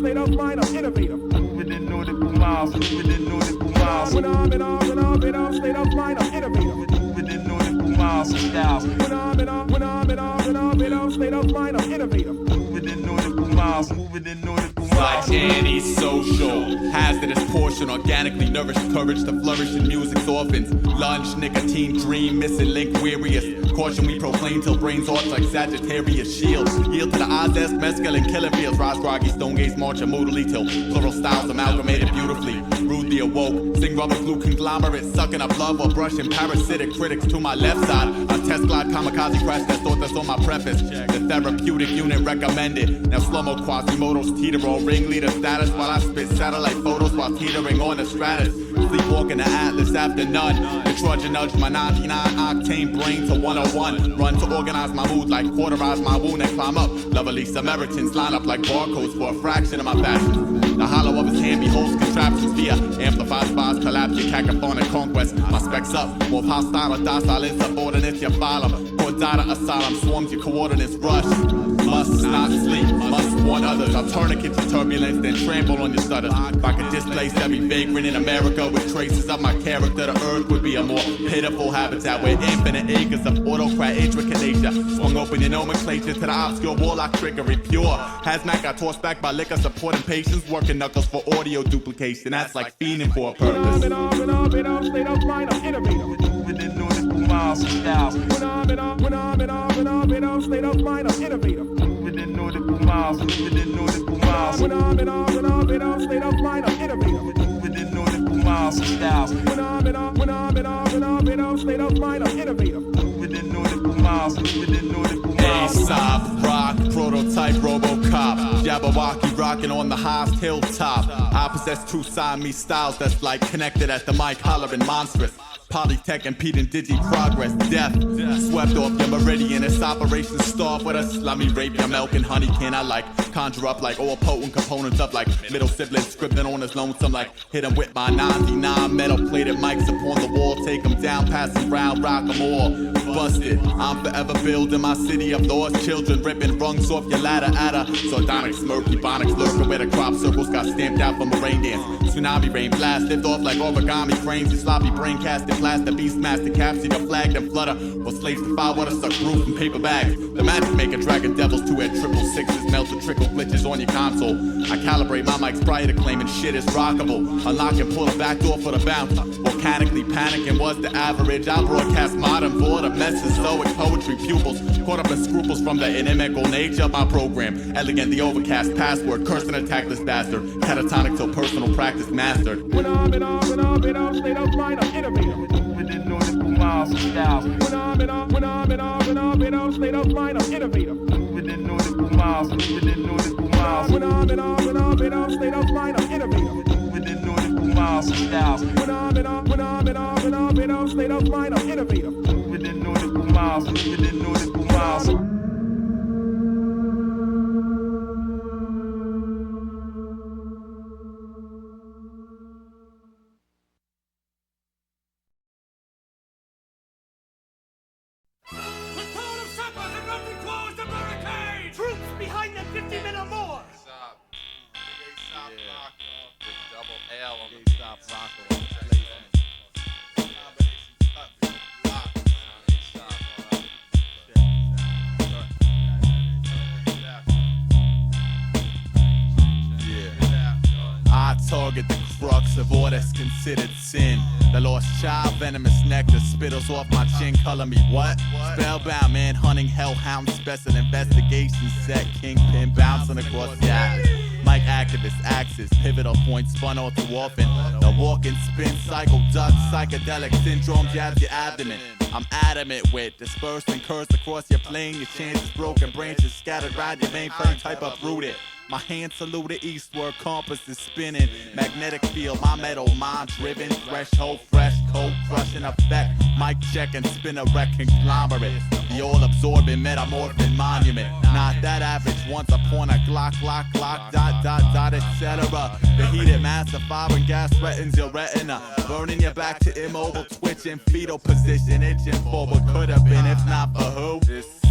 state of mind, I'm innovative. Within nautical miles, within nautical miles. When I'm in a state of mind, I'm innovative. Within nautical miles and styles. When I'm in a state of mind, I'm innovative. Within nautical miles, within nautical miles. Like Antisocial, hazardous portion, organically nourished courage to flourish in music's orphans. Lunge, nicotine, dream, missing link, weariest. Caution we proclaim till brains arch like Sagittarius shields. Yield to the odds, mescaline, killing fields. Rise groggy, stone gaze, marching moodily till plural styles amalgamated beautifully. Rudely awoke, sing rubber glue conglomerate, sucking up love or brushing parasitic critics to my left side. A test glide kamikaze crash that thought that's on my preface. The therapeutic unit recommended. Now slow-mo Quasimodo's teeter on ringleader status while I spit satellite photos while teetering on the stratus. Sleepwalking the Atlas after none. The trudge and nudge my 99 octane brain to 101. Run to organize my mood like cauterize my wound and climb up. Lovely Samaritans line up like barcodes for a fraction of my fashion. The hollow of his hand beholds contraptions via amplified spies, collapse your cacophonic conquest. My specs up, both hostile or docile insubordinates you follow. Cordata asylum swarms your coordinates rush. Must not sleep, must warn others. I'll tourniquet your turbulence, then trample on your stutters. If I could displace every vagrant in America with traces of my character, the earth would be a more pitiful habitat where infinite acres of autocrat intricate nature swung open your nomenclature to the obscure warlock trickery. Pure hazmat got tossed back by liquor supporting patience, working knuckles for audio duplication. That's like fiending for a purpose. When I'm in a state of mind, I'm innovative. Within nautical miles and styles. When I'm in a state of mind, I'm innovative. Within nautical miles, within nautical miles. When I'm in a state of mind, I'm innovative. Within nautical miles and styles. When I'm in a state of mind, I'm innovative. Within nautical miles, within nautical miles. Aesop, rock, prototype, Robocop. Jabberwocky rocking on the highest hilltop. I possess two Siamese styles that's like connected at the mic, hollering monstrous. Polytech impeding digi progress, death swept off your meridian. It's Operation Starve with us. Let me rape your milk and honey can I like conjure up like all potent components of like middle siblings scripting on his lonesome like hit him with my 99 metal plated mics upon the wall. Take him down, pass him round, rock them all. Busted, I'm forever building my city of lost children, ripping rungs off your ladder at a sardonic smirk. Ebonics lurking where the crop circles got stamped out from a rain dance. Tsunami rain blast, lift off like origami cranes. You sloppy brain casted plaster, beastmaster captured your flag and flutter. Or slaves to fire water suck roof and paper bags. The magic maker dragging devils to air 666 melt to trickle glitches on your console. I calibrate my mics prior to claiming shit is rockable. Unlock and pull a back door for the bounce. Volcanically panicking was the average. I broadcast modern border Mesozoic poetry pupils caught up in scruples from the inimical nature of my program. Elegant the overcast password, curse and attack this bastard. Catatonic till personal practice mastered. When I'm in a state of mind, I'm innovative. Within nautical miles and styles. When I'm in a state of mind, I'm innovative. Within nautical miles, within nautical miles. When I'm in a state of mind, I'm innovative. Within nautical miles and styles. When I'm in a state of mind, I'm innovative. Within nautical miles, within nautical miles. Behind them 50 men or more! Aesop. Aesop rock off. Big double L on the Aesop rock off. I target the crux of all that's considered sin. The lost child, venomous nectar spittles off my chin. Color me what? Spellbound man, hunting hellhound, special investigation set. Kingpin bouncing across the atlas. Mike activist axis, pivotal point spun all too often. The walking spin cycle, duck, psychedelic syndrome jabs your abdomen. I'm adamant with dispersed and cursed across your plane. Your chances broken, branches scattered right your mainframe type uprooted. My hand saluted eastward, compass is spinning. Magnetic field, my metal mind driven. Threshold, fresh, cold, crushing effect. Mic check and spin a wreck conglomerate. The all-absorbing metamorphin monument. Not that average, once upon a Glock, etc. The heated mass of fire and gas threatens your retina. Burning your back to immobile, twitching, fetal position. Itching for what could have been, if not for who?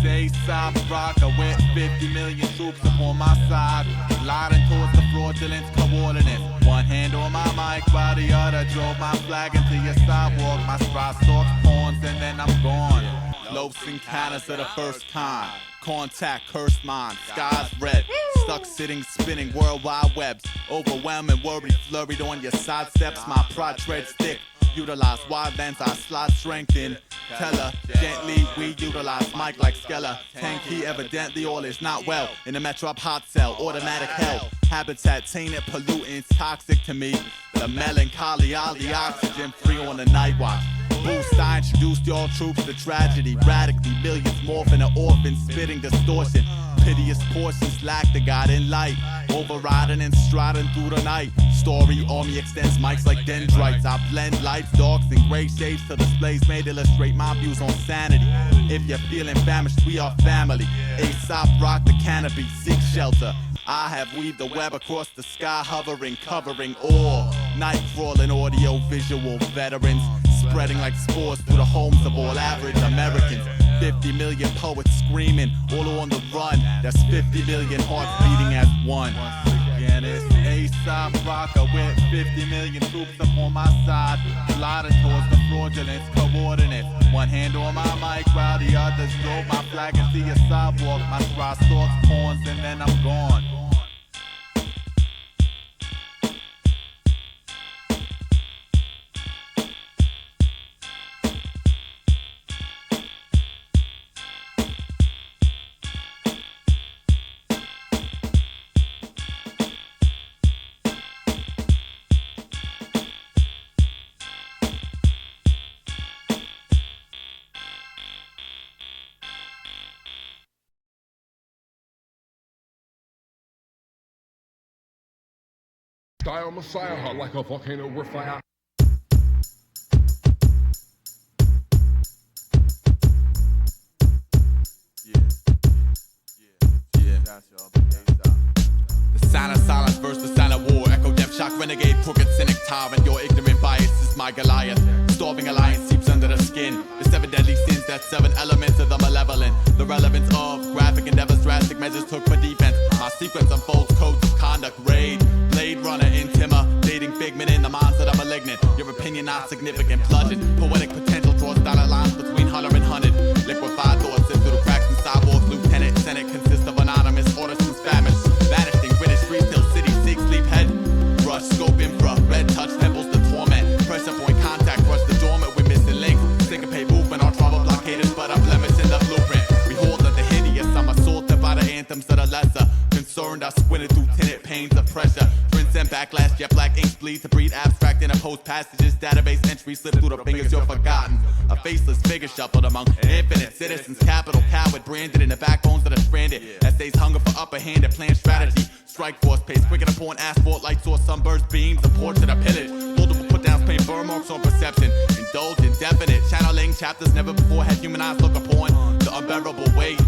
Aesop rocker with 50 million troops upon my side, gliding towards the fraudulent coordinates. One hand on my mic while the other drove my flag into your sidewalk. My stride stalks pawns and then I'm gone. Los encounters of the first time. Contact, cursed mind, skies red. Stuck sitting, spinning worldwide webs. Overwhelming, worried, flurried on your side steps. My pride treads thick. Utilize wide lens, I slot strength in. Tell her, gently we utilize mic like Skeller. Tanky, evidently all is not well. In the metro up hot cell, automatic hell. Habitat tainted, pollutants, toxic to me. The melancholy, all the oxygen free on the night watch. Boost, I introduced y'all troops to tragedy. Radically, millions morph into orphans, spitting distortion. Piteous portions lack the God in light. Overriding and striding through the night. Story army extends mics like dendrites. I blend lights, darks, and gray shades to displays made illustrate my views on sanity. If you're feeling famished, we are family. Aesop rock the canopy, seek shelter. I have weaved the web across the sky, hovering, covering all. Night crawling audio visual veterans, spreading like spores through the homes of all average Americans. 50 million poets screaming, all on the run. That's 50 million hearts beating as one. Once again, it's Aesop rocker with 50 million troops up on my side, gliding towards the fraudulence coordinates. One hand on my mic while the others drove my flag into your sidewalk. My stride stalks pawns and then I'm gone. Style Messiah, hot like a volcano, we're fire. The sound of silence versus the sound of war. Echo, death, shock, renegade, crooked, cynic, tyrant. Your ignorant bias is my Goliath. Starving alliance seeps under the skin. The 7 deadly sins, that's 7 elements of the malevolent. The relevance of graphic endeavors, drastic measures took for defense. My sequence unfolds codes of conduct, raid. Blade runner, intimidating figment in the minds of the malignant. Your opinion not significant, bludgeon. Poetic potential draws dotted lines between hunter and hunted. Liquefied thoughts sit through the cracks in sidewalks. Lieutenant, senate consists of anonymous artisans famished. Vanishing British streets till city seek sleep head. Rush, scope, infra, red touch temples the torment. Pressure point contact, rush the dormant with missing links. Syncopate movement, our trauma blockaders, but I'm blemish in the blueprint. Behold the hideous, I'm assaulted by the anthems of the lesser. Concerned, I squinted through tinted panes of pressure. Transcend backlash, jet black ink bleed to breed abstract and opposed passages. Database entries slip through the fingers, you're forgotten. A faceless figure shuffled among infinite citizens. Capital coward branded in the backbones that are stranded. Essays hunger for upper hand and plan strategy. Strike force pace quicker than pouring asphalt, light source, sunburst beams, a portrait of pillage. Multiple put downs, paint burn marks on perception. Indulge indefinite, channeling chapters never before had human eyes look upon. The unbearable weight,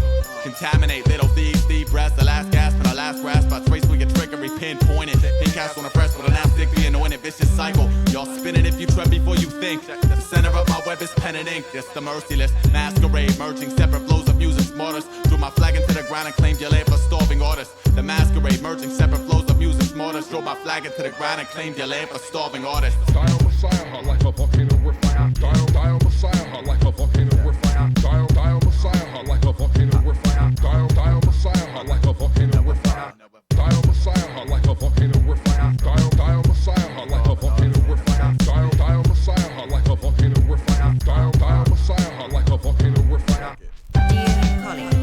contaminate little thieves, thief breaths, the last gasp and the last grasp. I trace where your trickery pinpointed. Pin cast on the press with an stick, the anointed vicious cycle. Y'all spinning if you tread before you think. The center of my web is pen and ink. This the merciless masquerade, merging separate flows of music smarters. Threw my flag into the ground and claimed your land for starving artists. The masquerade, merging separate flows of music smarters. Threw my flag into the ground and claimed your land for starving artists. Style Messiah, hot like a volcano, we're fire. Style Messiah, hot like a volcano, we're fire. Style Messiah, hot like a volcano, we're fire. Style Messiah, hot like a volcano, we're fire. Style Messiah, hot like a volcano, we're fire. Style Messiah, hot like a volcano, we're fire. Style Messiah, hot like a volcano, we're fire. Style Messiah, hot like a volcano, we're fire. Dear colleague,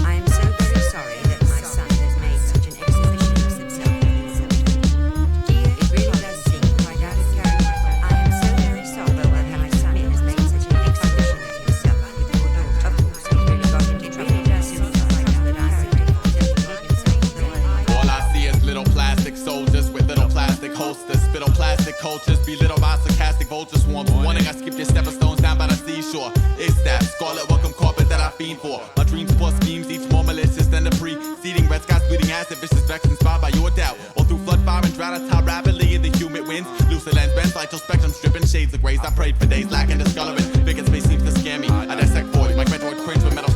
I am so very sorry that my son has made such an exhibition of himself in his own. Dear, it really does seem quite out of character. I am so very sorry that my son has made such an exhibition of himself with your daughter. Of course, he really got into trouble. It does seem like that I have to himself. All I see is little plastic soldiers with little plastic holsters. Spittle plastic cultures, belittle by sarcastic vulture swarms. Warning, I skip your stepping stones down by the seashore. It's that scarlet welcome carpet that I fiend for. My dreams for schemes, each more malicious than the preceding. Red skies bleeding acid, vicious vex inspired by your doubt. All through flood, fire, and drought, I tie rapidly in the humid winds. Lucid lens bends, light your spectrum, stripping shades of grace. I prayed for days, lacking discoloring. Vacant space seems to scare me. I dissect voids, my graduate cringe with metal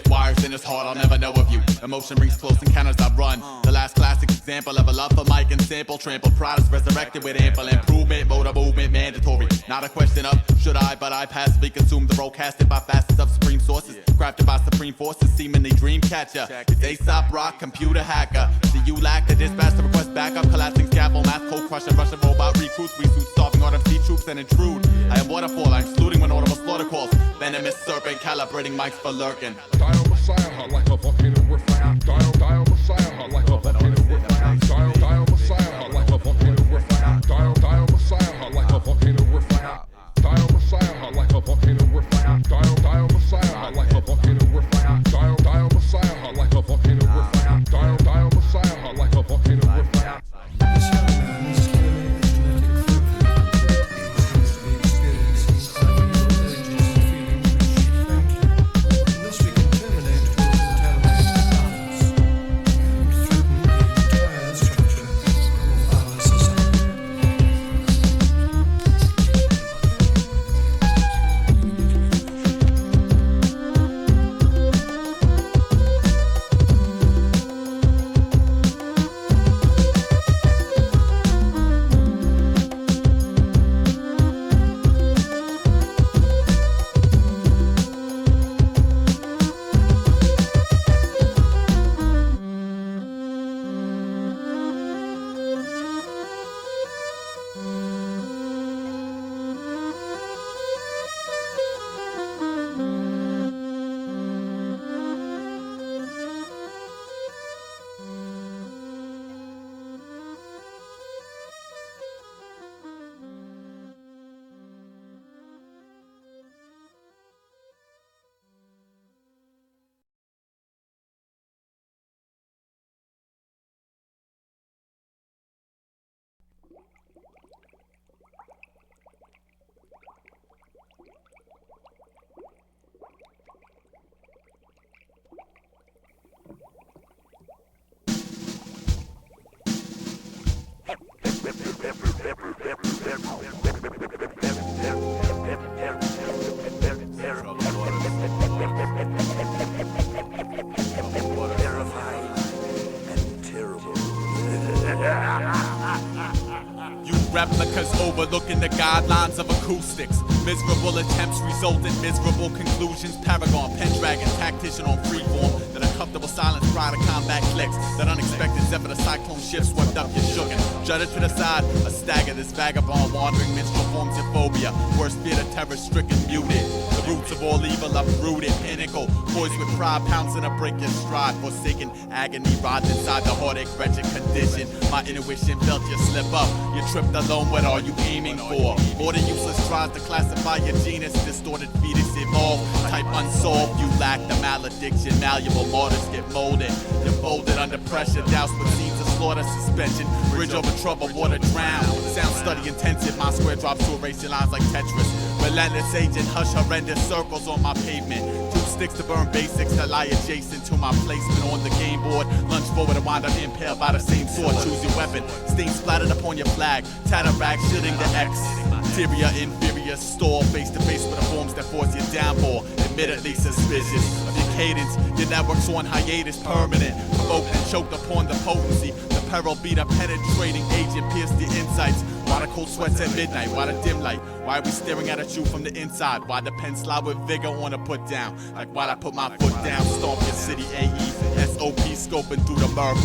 spit wires in his heart, I'll never know of you. Emotion rings close encounters I run. The last classic example of a love for mic and sample. Trample pride is resurrected with ample improvement. Motor movement mandatory. Not a question of should I, but I passively consume the role casted by facets of supreme sources. Crafted by supreme forces, seemingly dream catcher. It's Aesop rock, computer hacker. See you lack the dispatch to request backup. Collapsing scaffold, math code crushing, Russian robot recruits. We suit starving RMC troops and intrude. I am waterfall, I'm saluting when audible slaughter calls. Venomous serpent, calibrating mics for lurking. Dial Messiah, hot like a volcano with fire. Dial Messiah, hot like a volcano with fire. Dial Messiah, hot like a volcano with fire. Dial Messiah, hot like a volcano with fire. Dial Messiah, hot like a volcano with fire. Dial Messiah, hot like a volcano with fire. Dial Messiah, hot like a volcano with fire. Dial Messiah, hot like a volcano with fire. This young man is clearly a genetic freak. He seems to be experiencing quite a few urges and feelings which, frankly, unless we can terminate will contaminate the balance and threaten the entire structure of our society. Replicas overlooking the guidelines of acoustics. Miserable attempts result in miserable conclusions. Paragon, Pendragon, tactician on freeform. That uncomfortable silence prior to combat clicks. That unexpected zephyr, the cyclone shift swept up your sugar. Jutted to the side, a stagger. This vagabond wandering minstrel forms your phobia. Worst fear, the terror stricken, muted. The roots of all evil uprooted. Pinnacle, poised with pride, pouncing to break your stride. Forsaken agony, writhed inside the heartache, wretched condition. My intuition felt you slip up. You tripped alone, what are you aiming for? More than useless tries to classify your genus. Distorted fetus evolve, type unsolved. You lack the malediction, malleable mortars get molded. You're folded under pressure, doused with scenes of slaughter, suspension. Bridge over trouble, water drown. Sound study intensive, my square drops to erase your lines like Tetris. Relentless agent, hush horrendous circles on my pavement. Two sticks to burn basics that lie adjacent to my placement on the game board. Lunge forward and wind up impaled by the same sword. Choose your weapon, stain splattered upon your flag. Tatarack shooting the exterior, inferior store. Face to face with the forms that force your downfall. Admittedly suspicious of your cadence. Your network's on hiatus, permanent. Provoked and choked upon the potency. The peril beat a penetrating agent, pierced your insights. Why the cold sweats at midnight? Why the dim light? Why are we staring at a truth from the inside? Why the pen slide with vigor on a put down? Like why'd I put my foot down? Stomp your city, AE, SOP scoping through the murk.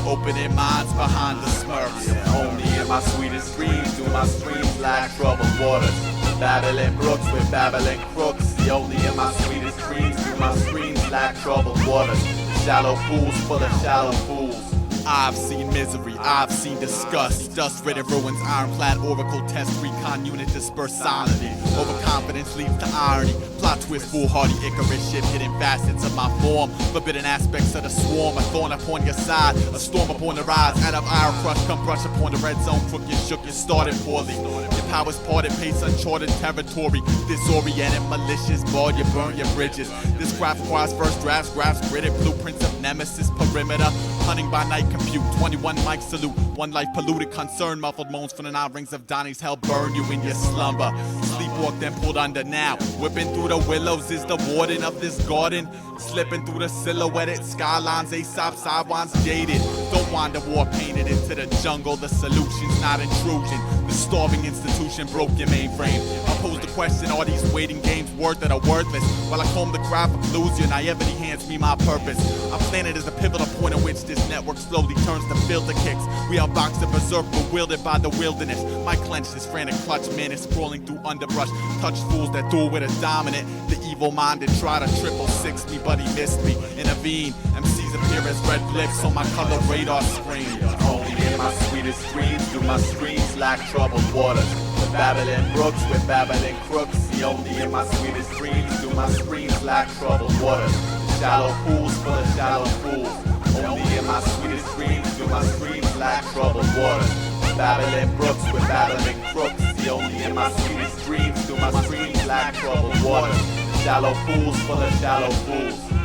Opening minds behind the smirks. Only in my sweetest dreams do my streams lack troubled waters. Babbling brooks with babbling crooks. See, only in my sweetest dreams do my streams lack troubled waters. Shallow pools full of shallow fools. I've seen misery, I've seen disgust. Dust-ridden ruins, ironclad oracle test. Recon unit dispersed silently. Overconfidence leads to irony. Plot twist, foolhardy Icarus ship. Hidden facets of my form. Forbidden aspects of the swarm. A thorn upon your side. A storm upon the rise. Out of iron crush, come brush upon the red zone. Crook, you shook, you started poorly. Your powers parted, pace uncharted territory. Disoriented, malicious, barred, you burn your bridges. This graph requires first drafts, graphs, gridded blueprints of nemesis, perimeter. Hunting by night, compute, 21 mic salute. One life polluted, concern, muffled moans from the 9 rings of Donnie's hell burn you in your slumber. Sleep walked and pulled under now. Whipping through the willows is the warden of this garden. Slipping through the silhouetted skylines, Aesop sidewinds jaded. Don't wander war painted into the jungle. The solution's not intrusion. The starving institution broke your mainframe. I pose the question, are these waiting games worth it or worthless? While I comb the cry for clues, your naivety hands me my purpose. I'm planted as a pivotal point at which this network slowly turns to filter kicks. We outbox the berserk, bewildered by the wilderness. My clenched this frantic clutch, man, is crawling through underbrush. Touch fools that duel with a dominant. The evil-minded try to 666 me, but he missed me. Intervene, MCs appear as red blips on my color radar screen. Only in my sweetest dreams do my screams lack troubled waters. With babbling brooks, with babbling crooks. See, only in my sweetest dreams do my screams lack troubled waters. Shallow pools full of shallow fools. Only in my sweetest dreams do my screams lack troubled waters. With babbling brooks, with babbling crooks. See, only in my sweetest dreams do my screams lack troubled waters. Shallow pools full of shallow fools.